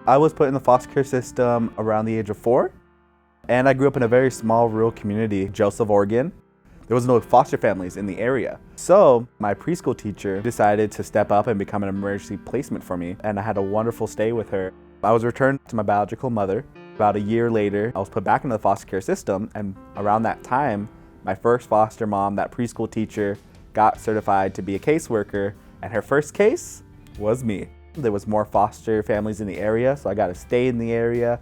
I was put in the foster care system around the age of 4, and I grew up in a very small rural community, Joseph, Oregon. There was no foster families in the area. So my preschool teacher decided to step up and become an emergency placement for me, and I had a wonderful stay with her. I was returned to my biological mother. About a year later, I was put back into the foster care system, and around that time, my first foster mom, that preschool teacher, got certified to be a caseworker, and her first case was me. There was more foster families in the area, so I got to stay in the area.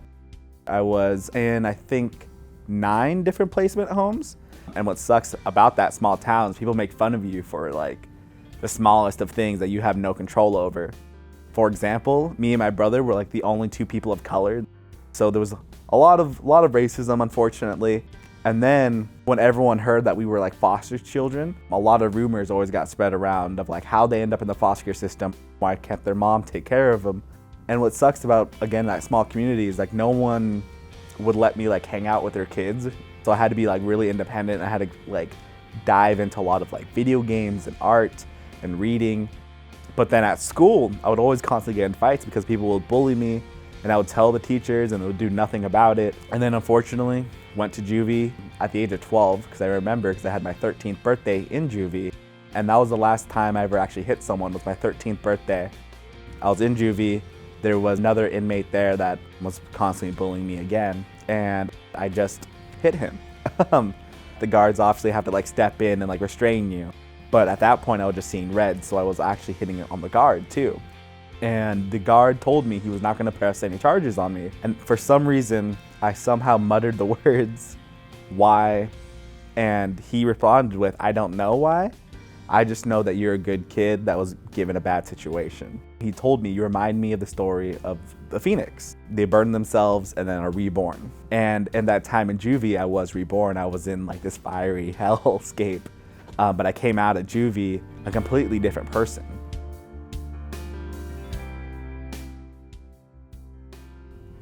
I was in, I think, 9 different placement homes. And what sucks about that small town is people make fun of you for like the smallest of things that you have no control over. For example, me and my brother were like the only 2 people of color. So there was a lot of racism, unfortunately. And then when everyone heard that we were like foster children, a lot of rumors always got spread around of like how they end up in the foster care system, why can't their mom take care of them. And what sucks about, again, that small community is like no one would let me like hang out with their kids. So I had to be like really independent. I had to like dive into a lot of like video games and art and reading. But then at school, I would always constantly get in fights because people would bully me, and I would tell the teachers and they would do nothing about it. And then unfortunately, went to juvie at the age of 12, because I remember because I had my 13th birthday in juvie. And that was the last time I ever actually hit someone, was my 13th birthday. I was in juvie. There was another inmate there that was constantly bullying me again, and I just hit him. The guards obviously have to like step in and like restrain you. But at that point I was just seeing red, so I was actually hitting it on the guard too. And the guard told me he was not gonna press any charges on me. And for some reason, I somehow muttered the words, "Why?" And he responded with, "I don't know why. I just know that you're a good kid that was given a bad situation." He told me, "You remind me of the story of the phoenix. They burn themselves and then are reborn." And in that time in juvie, I was reborn. I was in like this fiery hellscape. But I came out of juvie a completely different person.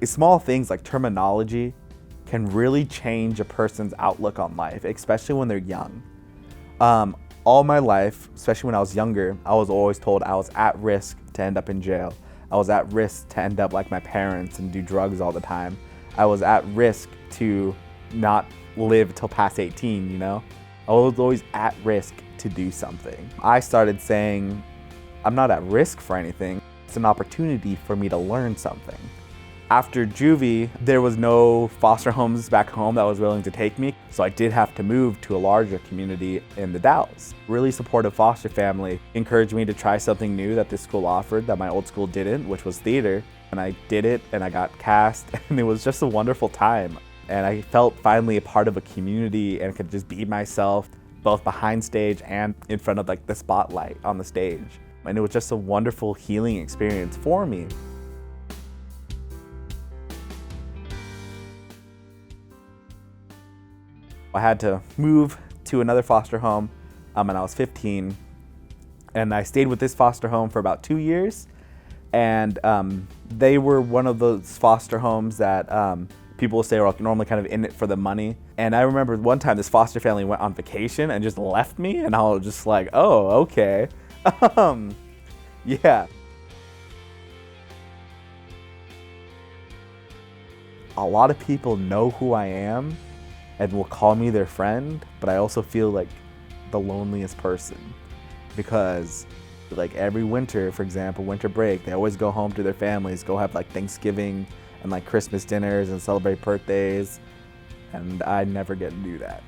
Small things like terminology can really change a person's outlook on life, especially when they're young. All my life, especially when I was younger, I was always told I was at risk to end up in jail. I was at risk to end up like my parents and do drugs all the time. I was at risk to not live till past 18, you know? I was always at risk to do something. I started saying, I'm not at risk for anything. It's an opportunity for me to learn something. After juvie, there was no foster homes back home that was willing to take me, so I did have to move to a larger community in the Dalles. Really supportive foster family encouraged me to try something new that this school offered that my old school didn't, which was theater. And I did it, and I got cast, and it was just a wonderful time. And I felt finally a part of a community and could just be myself, both behind stage and in front of like the spotlight on the stage. And it was just a wonderful healing experience for me. I had to move to another foster home when I was 15, and I stayed with this foster home for about 2 years. And they were one of those foster homes that people will say are normally kind of in it for the money. And I remember one time this foster family went on vacation and just left me, and I was just like, oh, okay. Yeah. A lot of people know who I am and will call me their friend, but I also feel like the loneliest person, because like every winter, for example, winter break, they always go home to their families, go have like Thanksgiving and like Christmas dinners and celebrate birthdays, and I never get to do that.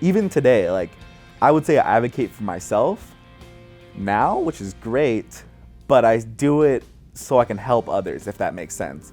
Even today, like I would say I advocate for myself now, which is great, but I do it so I can help others, if that makes sense.